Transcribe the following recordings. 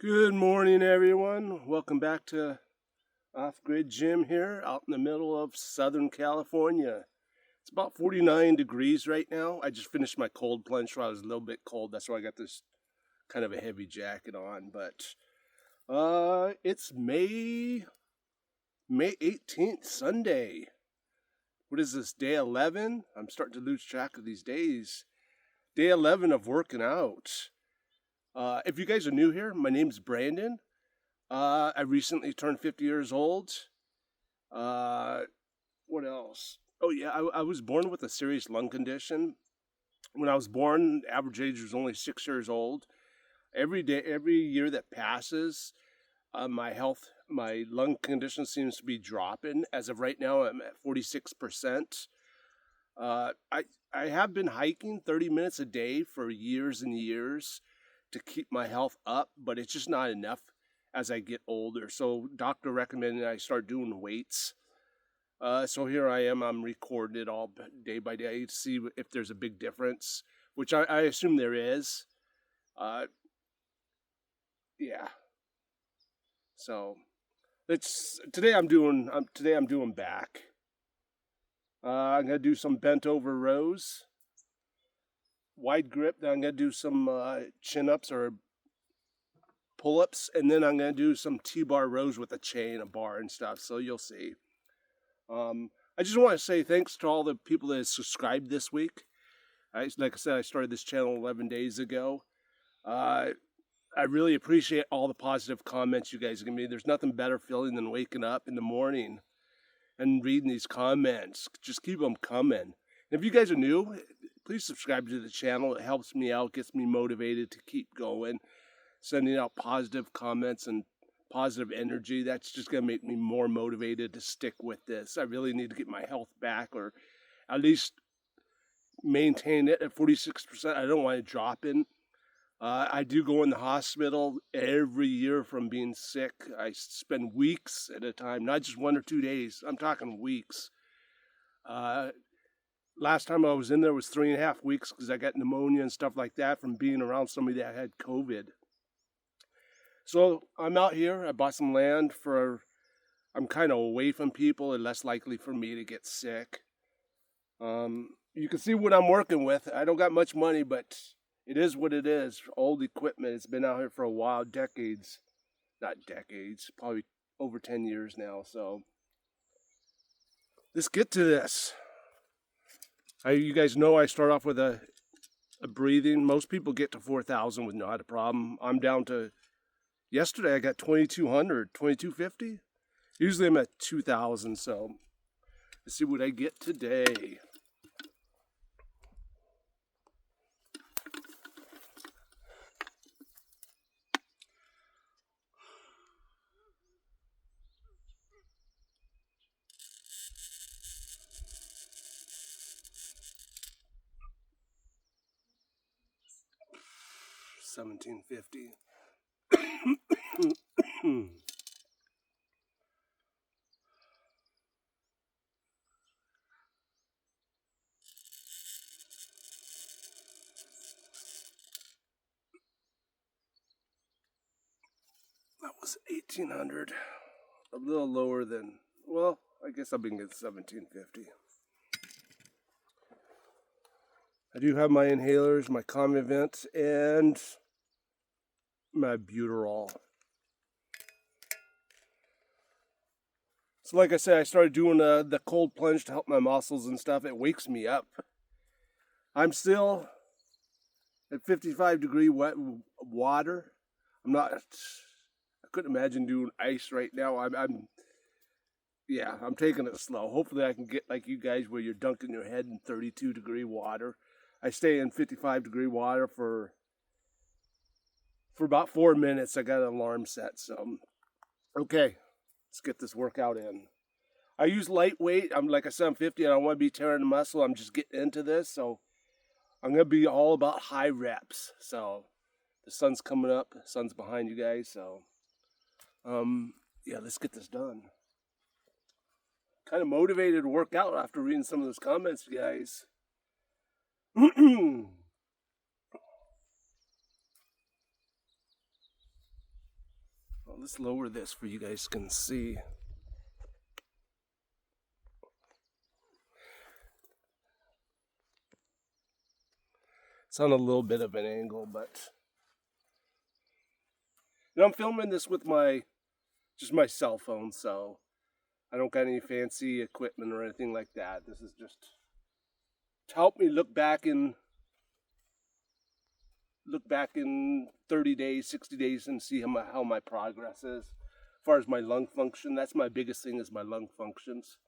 Good morning, everyone. Welcome back to Off Grid Jim here, out in the middle of Southern California. It's about 49 degrees right now. I just finished my cold plunge, so I was a little bit cold. That's why I got this kind of a heavy jacket on. But it's May 18th, Sunday. What is this, day 11? I'm starting to lose track of these days. Day 11 of working out. If you guys are new here, my name's Brandon. I recently turned 50 years old. What else? Oh yeah, I was born with a serious lung condition. When I was born, the average age was only 6 years old. Every year that passes, my lung condition seems to be dropping. As of right now, I'm at 46%. I have been hiking 30 minutes a day for years and years to keep my health up, but it's just not enough as I get older. So doctor recommended I start doing weights. So here I am. I'm recording it all day by day to see if there's a big difference, which I assume there is. Yeah. So today I'm doing back. I'm gonna do some bent over rows, wide grip. Then I'm gonna do some chin ups or pull-ups, and then I'm gonna do some T-bar rows with a chain, a bar, and stuff. So you'll see. I just want to say thanks to all the people that have subscribed this week. Like I said, I started this channel 11 days ago. I really appreciate all the positive comments you guys give me. There's nothing better feeling than waking up in the morning and reading these comments. Just keep them coming. And if you guys are new, please subscribe to the channel. It helps me out, gets me motivated to keep going, sending out positive comments and positive energy. That's just going to make me more motivated to stick with this. I really need to get my health back, or at least maintain it at 46%. I don't want to drop in. I do go in the hospital every year from being sick. I spend weeks at a time, not just 1 or 2 days. I'm talking weeks. Last time I was in there was 3.5 weeks because I got pneumonia and stuff like that from being around somebody that had COVID. So I'm out here. I bought some land I'm kind of away from people and less likely for me to get sick. You can see what I'm working with. I don't got much money, but it is what it is. Old equipment. It's been out here for a while, decades. Not decades, probably over 10 years now. So let's get to this. You guys know I start off with a breathing. Most people get to 4,000 with not a problem. I'm down to, yesterday I got 2,200, 2,250. Usually I'm at 2,000, so let's see what I get today. $1,750. That was 1,800. A little lower than, well, I guess I'll be getting 1,750. I do have my inhalers, my Convivent, and my Buterol. So like I said, I started doing the cold plunge to help my muscles and stuff. It wakes me up. I'm still at 55-degree wet water. I couldn't imagine doing ice right now. I'm taking it slow. Hopefully I can get like you guys where you're dunking your head in 32-degree water. I stay in 55-degree water for about 4 minutes. I got an alarm set, so okay, let's get this workout in. I use lightweight. Like I said, I'm 50. I don't want to be tearing the muscle. I'm just getting into this, so I'm gonna be all about high reps. So the sun's coming up. The sun's behind you guys. So yeah, let's get this done. Kind of motivated to work out after reading some of those comments, you guys. Let's lower this for you guys can see. It's on a little bit of an angle, but I'm filming this with just my cell phone, so I don't got any fancy equipment or anything like that. This is just to help me look back in 30 days, 60 days and see how my progress is. As far as my lung function, that's my biggest thing, is my lung functions.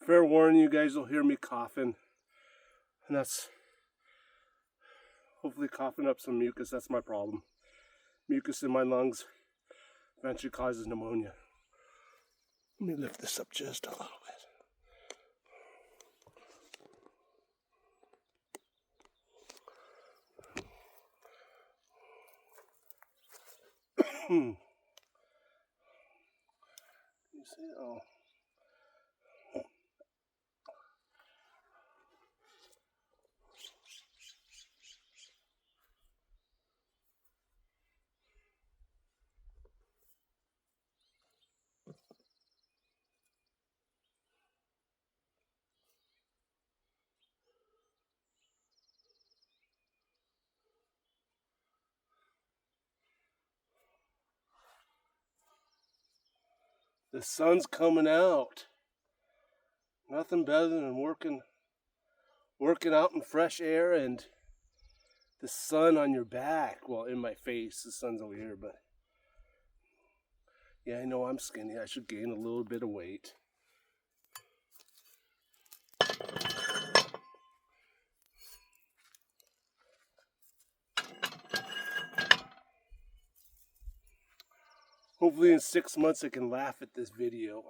Fair warning, you guys will hear me coughing, and that's hopefully coughing up some mucus. That's my problem. Mucus in my lungs eventually causes pneumonia. Let me lift this up just a little bit. You see? Oh. The sun's coming out. Nothing better than working out in fresh air and the sun on your back. Well, in my face. The sun's over here, but yeah, I know I'm skinny. I should gain a little bit of weight. Hopefully in 6 months I can laugh at this video.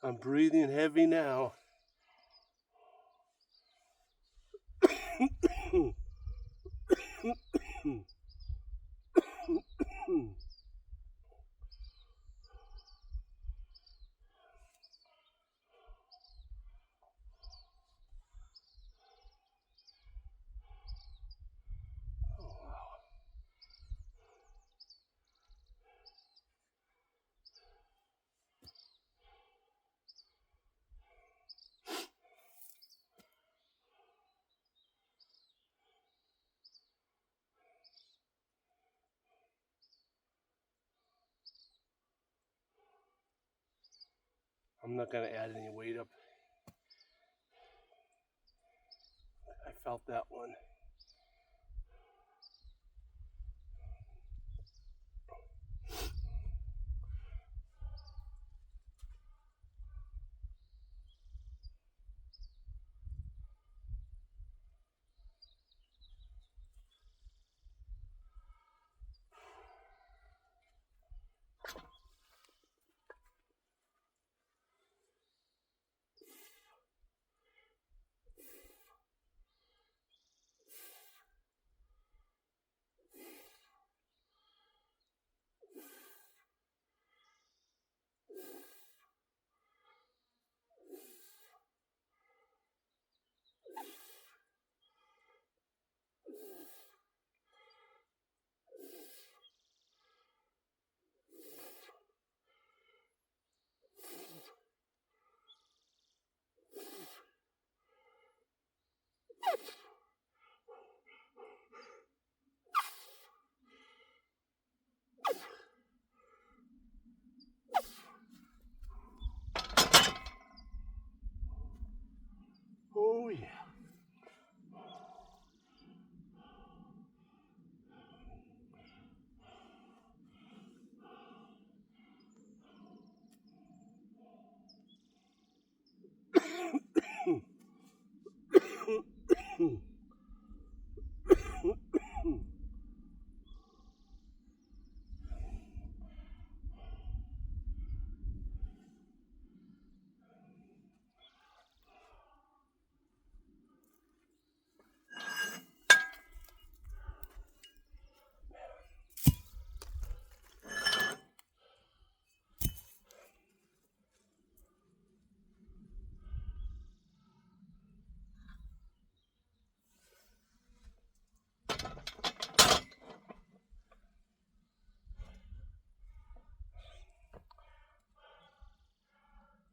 I'm breathing heavy now. I'm not going to add any weight up. I felt that one. Oh yeah.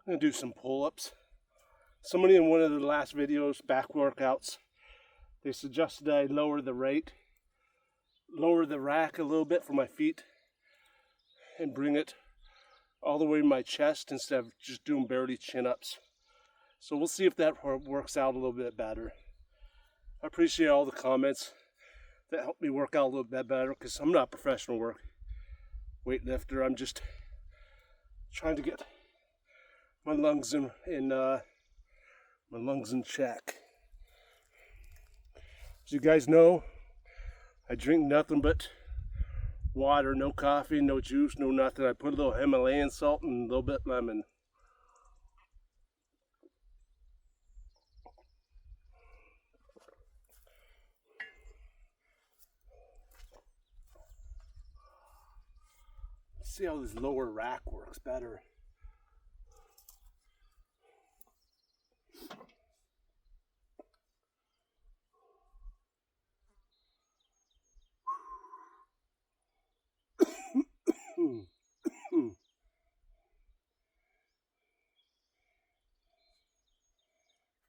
I'm going to do some pull-ups. Somebody in one of the last videos, back workouts, they suggested I lower the rack a little bit for my feet and bring it all the way to my chest instead of just doing barely chin-ups. So we'll see if that works out a little bit better. I appreciate all the comments that helped me work out a little bit better, because I'm not a professional weightlifter. I'm just trying to get my lungs in check. As you guys know, I drink nothing but water, no coffee, no juice, no nothing. I put a little Himalayan salt and a little bit lemon. See how this lower rack works better.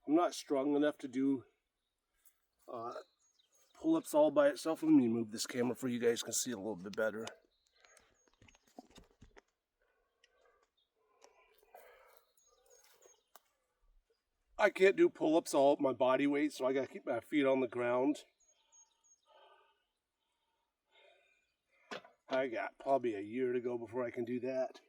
I'm not strong enough to do pull-ups all by itself. Let me move this camera so you guys can see a little bit better. I can't do pull-ups all at my body weight, so I gotta keep my feet on the ground. I got probably a year to go before I can do that.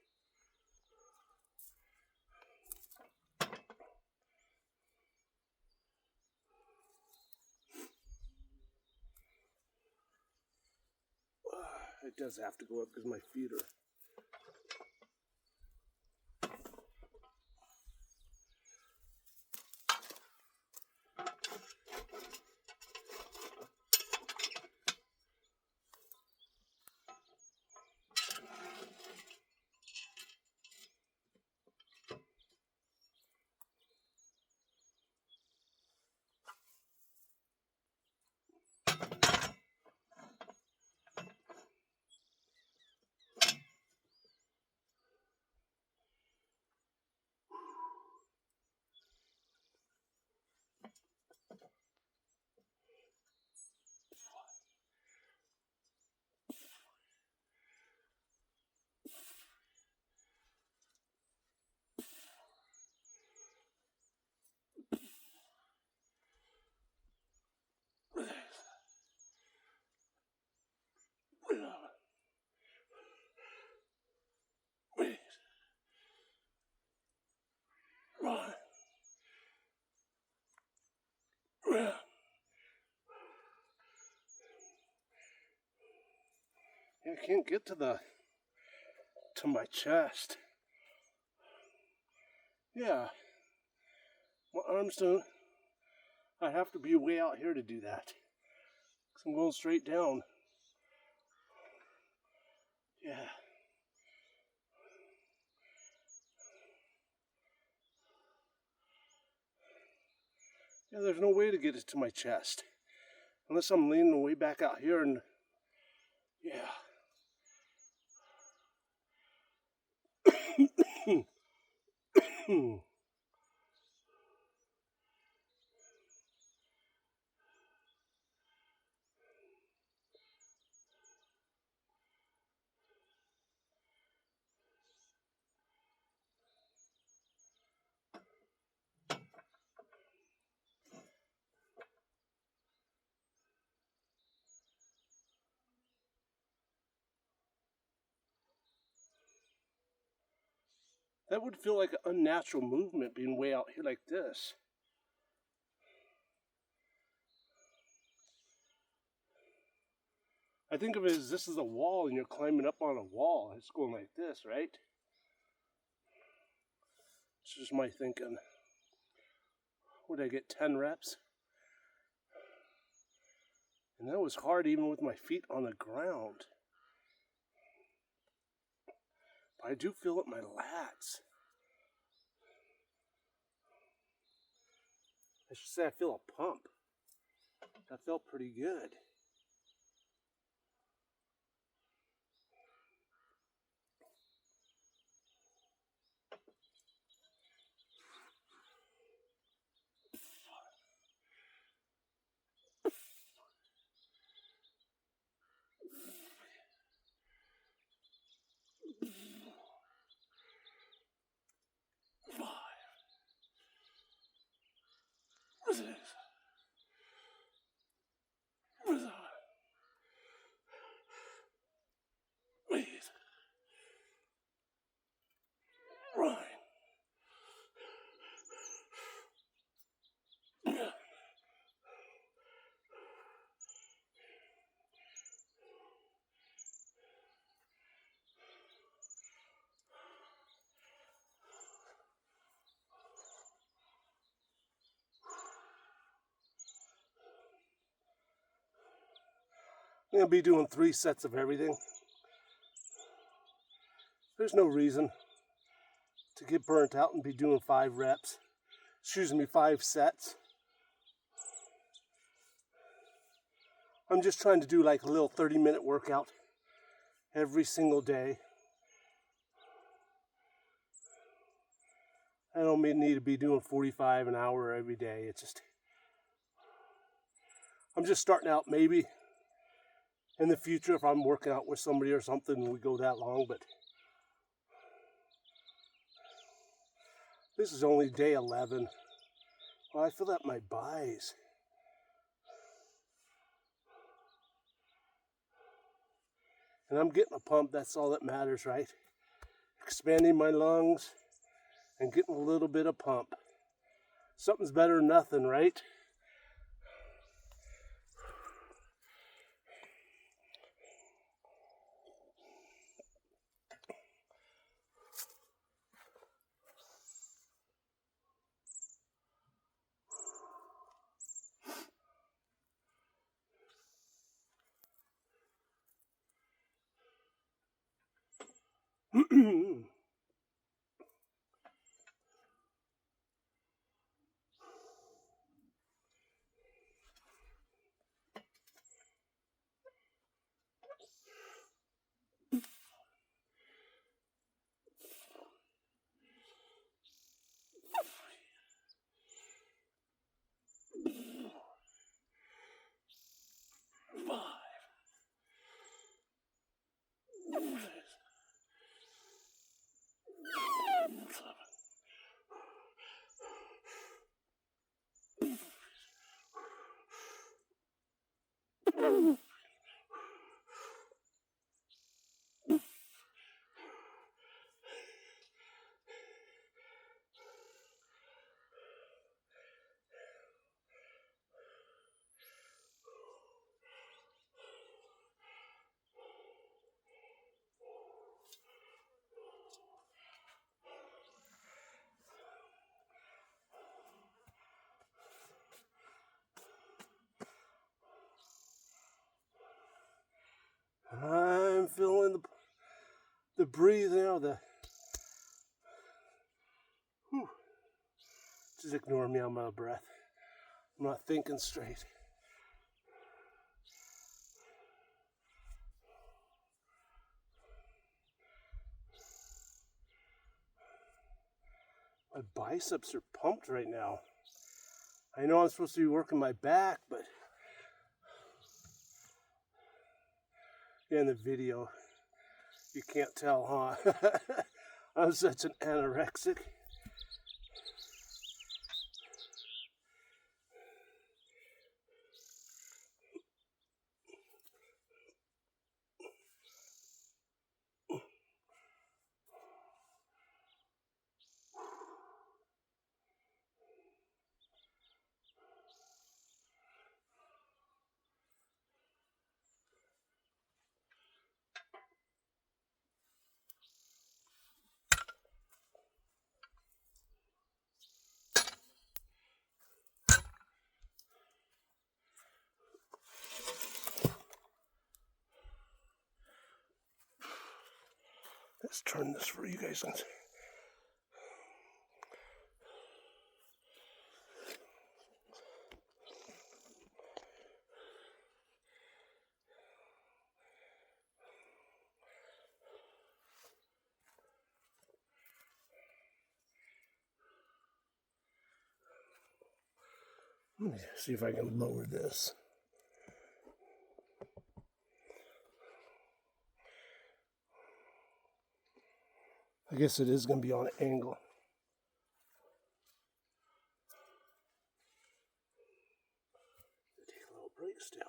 It does have to go up because my feet are... I can't get to my chest. Yeah, my arms don't. I have to be way out here to do that. 'Cause I'm going straight down. Yeah. Yeah, there's no way to get it to my chest. Unless I'm leaning way back out here and... Yeah. That would feel like an unnatural movement being way out here like this. I think of it as this is a wall and you're climbing up on a wall. It's going like this, right? It's just my thinking. What did I get, 10 reps? And that was hard even with my feet on the ground. But I do feel it in my lats. I should say I feel a pump. That felt pretty good. I'm going to be doing 3 sets of everything. There's no reason to get burnt out and be doing 5 reps. Excuse me, 5 sets. I'm just trying to do like a little 30-minute workout every single day. I don't need to be doing 45 an hour every day. It's just, I'm just starting out. Maybe in the future if I'm working out with somebody or something and we go that long, but this is only day 11. Well, I feel that in my buys. And I'm getting a pump, that's all that matters, right? Expanding my lungs and getting a little bit of pump. Something's better than nothing, right? I'm feeling the breathing out. Just ignore me, I'm out of breath. I'm not thinking straight. My biceps are pumped right now. I know I'm supposed to be working my back, but in the video, you can't tell, huh? I'm such an anorexic. Let's turn this for you guys. Let me see if I can lower this. I guess it is going to be on an angle. Take a little break still.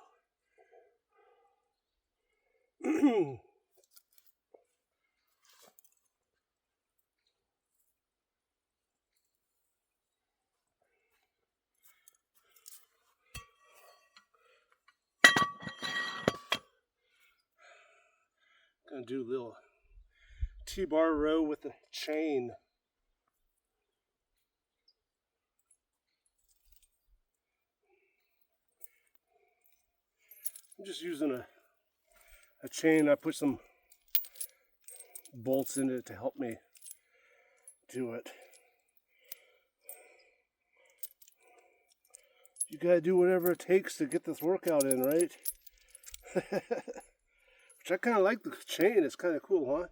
Gonna do a little T-bar row with a chain. I'm just using a chain. I put some bolts in it to help me do it. You gotta do whatever it takes to get this workout in, right? Which I kind of like the chain. It's kind of cool, huh?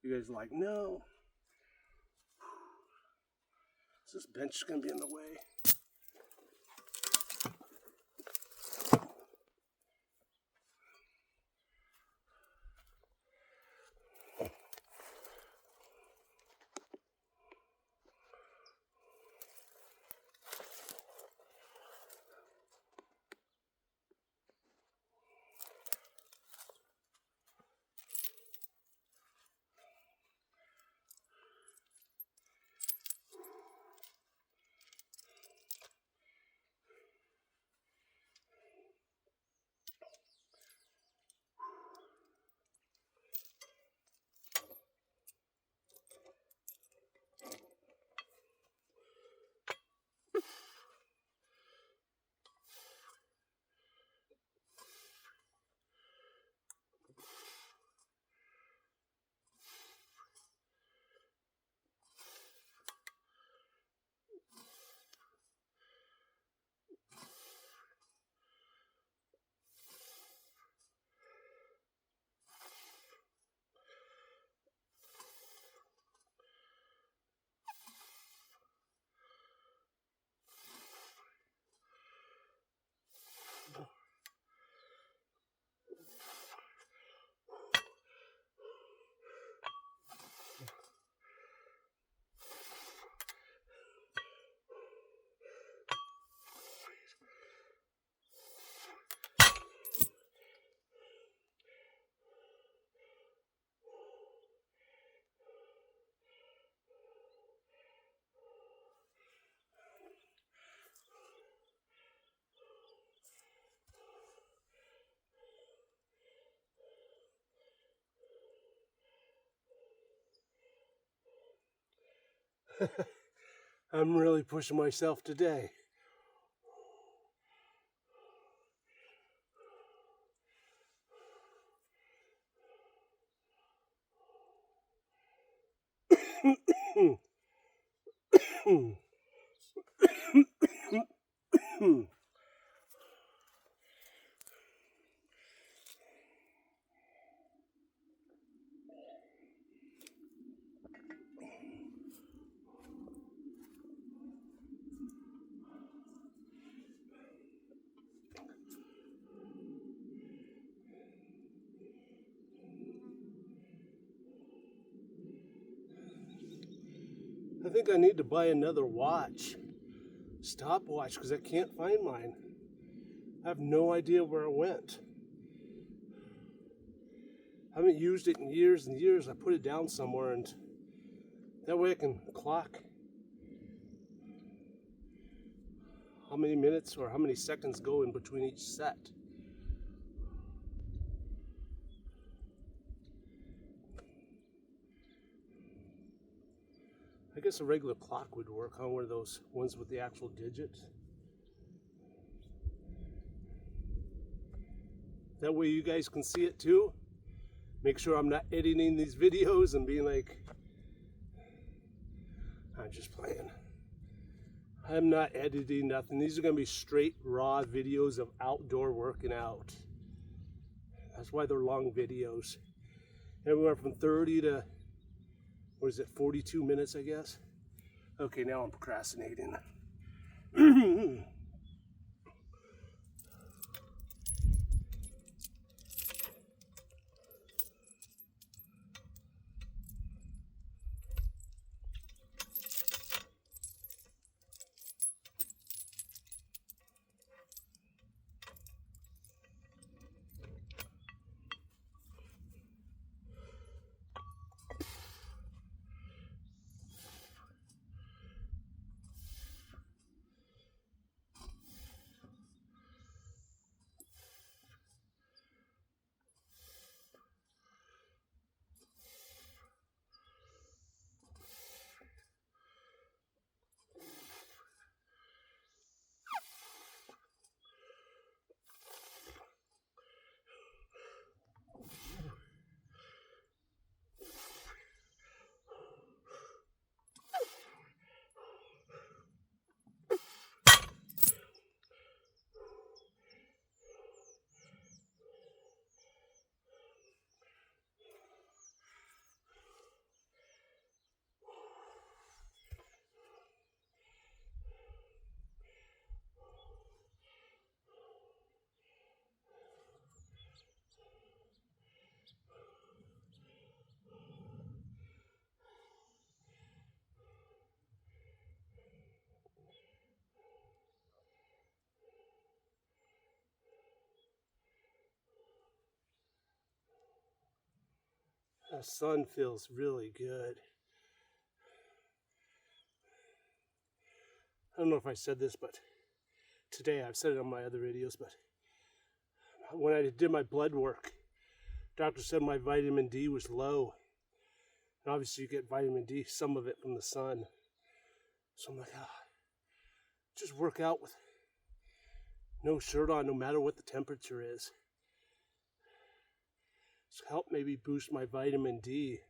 You guys are like, no. Is this bench gonna be in the way? I'm really pushing myself today. I think I need to buy another watch, stopwatch, because I can't find mine. I have no idea where it went. I haven't used it in years and years. I put it down somewhere, and that way I can clock how many minutes or how many seconds go in between each set. I guess a regular clock would work on one of those ones with the actual digits. That way you guys can see it too. Make sure I'm not editing these videos and being like, I'm just playing. I'm not editing nothing. These are going to be straight raw videos of outdoor working out. That's why they're long videos. Anywhere from 30 to, 42 minutes, I guess. Okay, now I'm procrastinating. The sun feels really good. I don't know if I said this, but today, I've said it on my other videos, but when I did my blood work, doctor said my vitamin D was low. And obviously you get vitamin D, some of it from the sun. So I'm like, just work out with no shirt on, no matter what the temperature is. Just help maybe boost my vitamin D.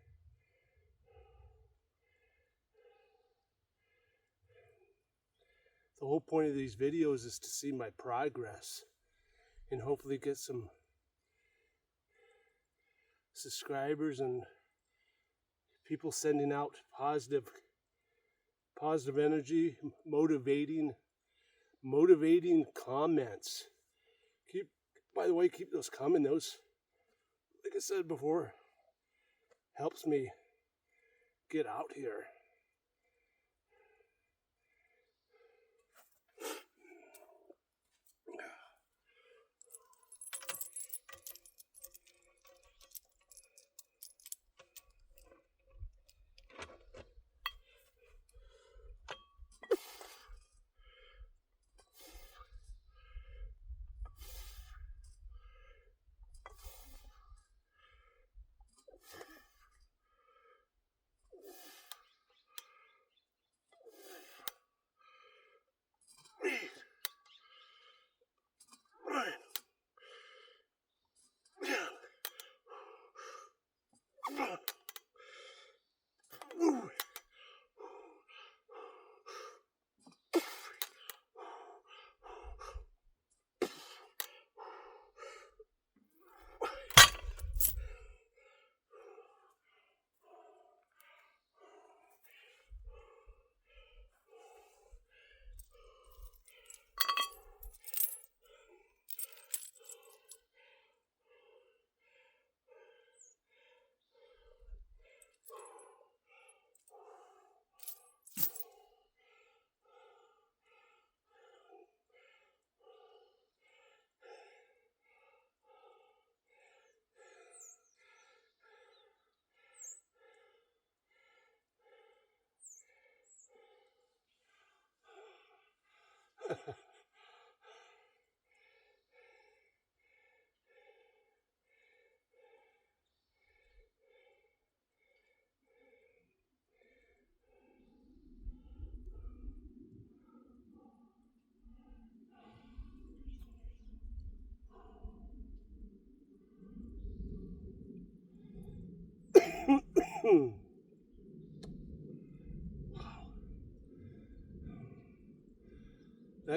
The whole point of these videos is to see my progress and hopefully get some subscribers and people sending out positive energy, motivating comments. By the way, keep those coming. Those, like I said before, helps me get out here.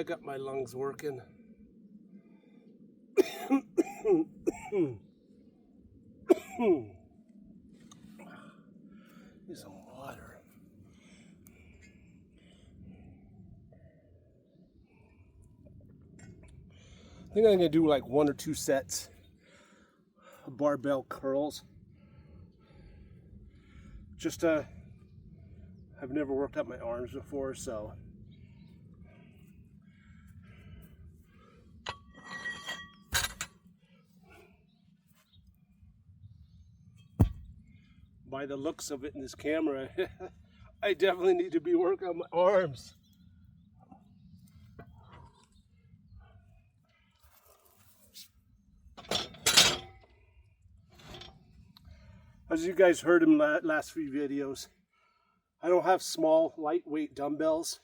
I got my lungs working. Need some water. I think I'm gonna do like 1 or 2 sets of barbell curls. Just I've never worked out my arms before, so by the looks of it in this camera, I definitely need to be working on my arms. As you guys heard in last few videos, I don't have small, lightweight dumbbells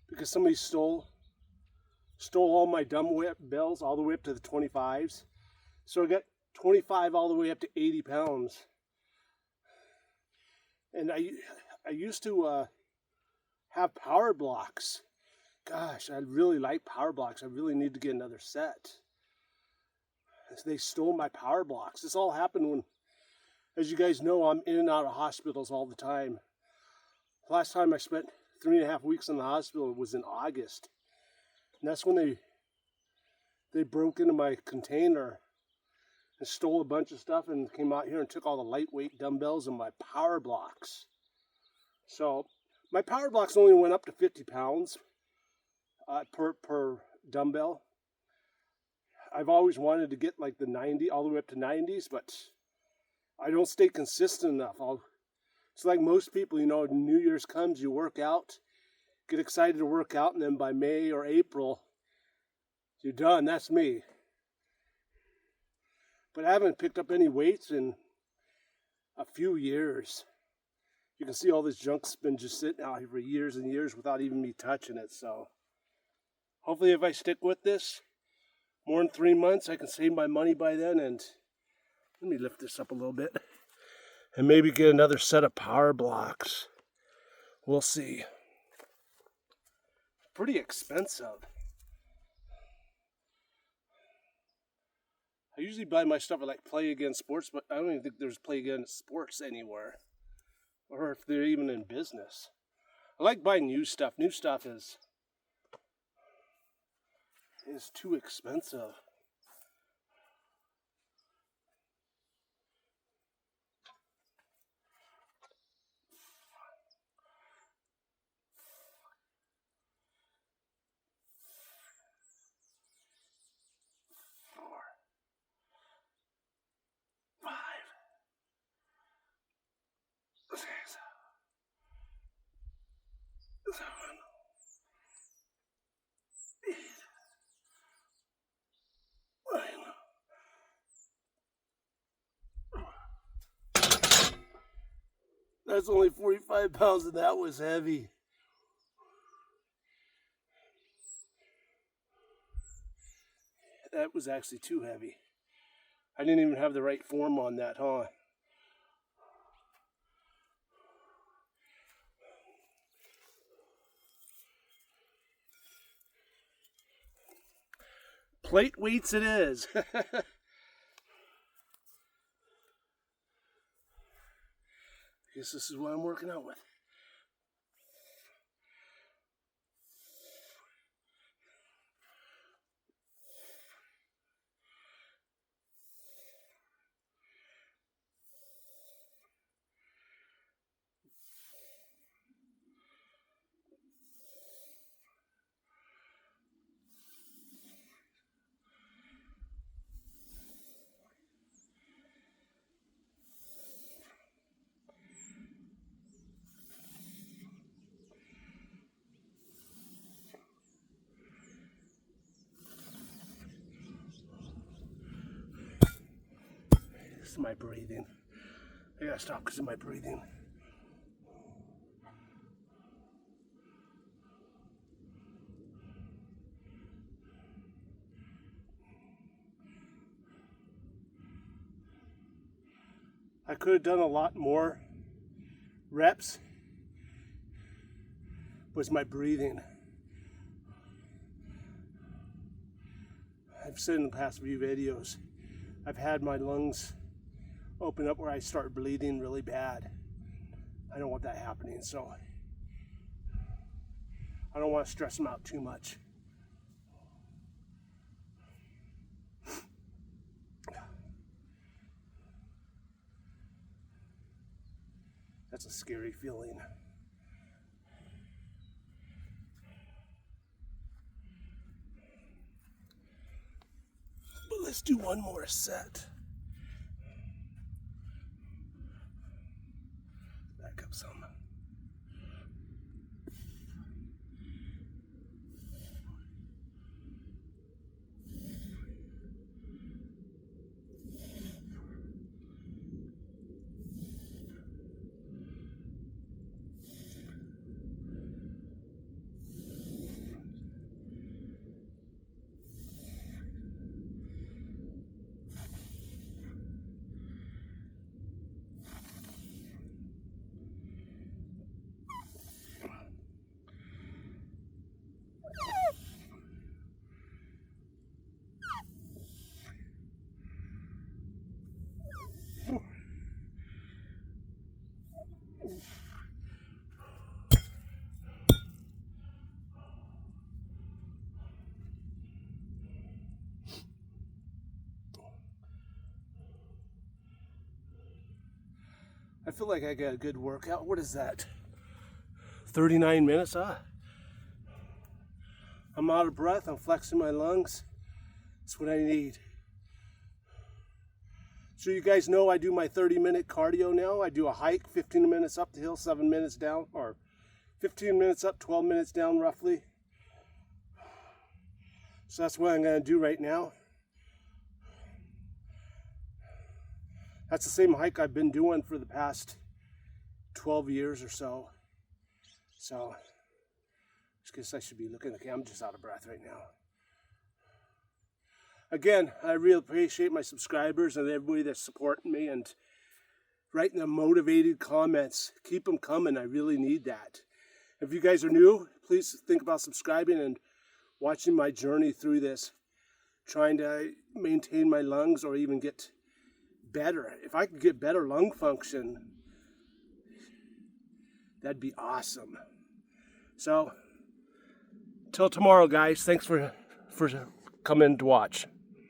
because somebody stole all my dumbbells all the way up to the 25s. So I got 25 all the way up to 80 pounds. And I used to have power blocks. Gosh, I really like power blocks. I really need to get another set. They stole my power blocks. This all happened when, as you guys know, I'm in and out of hospitals all the time. Last time I spent 3.5 weeks in the hospital was in August. And that's when they broke into my container and stole a bunch of stuff and came out here and took all the lightweight dumbbells and my power blocks. So my power blocks only went up to 50 pounds per dumbbell. I've always wanted to get like the 90, all the way up to 90s, but I don't stay consistent enough. It's like most people, you know, New Year's comes, you work out, get excited to work out, and then by May or April, you're done. That's me. But I haven't picked up any weights in a few years. You can see all this junk's been just sitting out here for years and years without even me touching it. So hopefully if I stick with this more than 3 months, I can save my money by then. And let me lift this up a little bit and maybe get another set of power blocks. We'll see. Pretty expensive. I usually buy my stuff at like Play Again Sports, but I don't even think there's Play Again Sports anywhere, or if they're even in business. I like buying new stuff. New stuff is too expensive. That's only 45 pounds and that was heavy. That was actually too heavy. I didn't even have the right form on that, huh? Plate weights it is. Guess this is what I'm working out with. This is my breathing. I gotta stop because of my breathing. I could have done a lot more reps, was my breathing. I've said in the past few videos, I've had my lungs open up where I start bleeding really bad. I don't want that happening, so I don't want to stress them out too much. That's a scary feeling. But let's do one more set. Back up some. I feel like I got a good workout. What is that? 39 minutes, huh? I'm out of breath. I'm flexing my lungs. That's what I need. So you guys know I do my 30-minute cardio now. I do a hike, 15 minutes up the hill, 7 minutes down, or 15 minutes up, 12 minutes down roughly. So that's what I'm going to do right now. That's the same hike I've been doing for the past 12 years or so. So, I guess I should be looking, okay, I'm just out of breath right now. Again, I really appreciate my subscribers and everybody that's supporting me and writing the motivated comments. Keep them coming, I really need that. If you guys are new, please think about subscribing and watching my journey through this. Trying to maintain my lungs or even get better. If I could get better lung function, that'd be awesome. So, till tomorrow, guys. Thanks for coming to watch.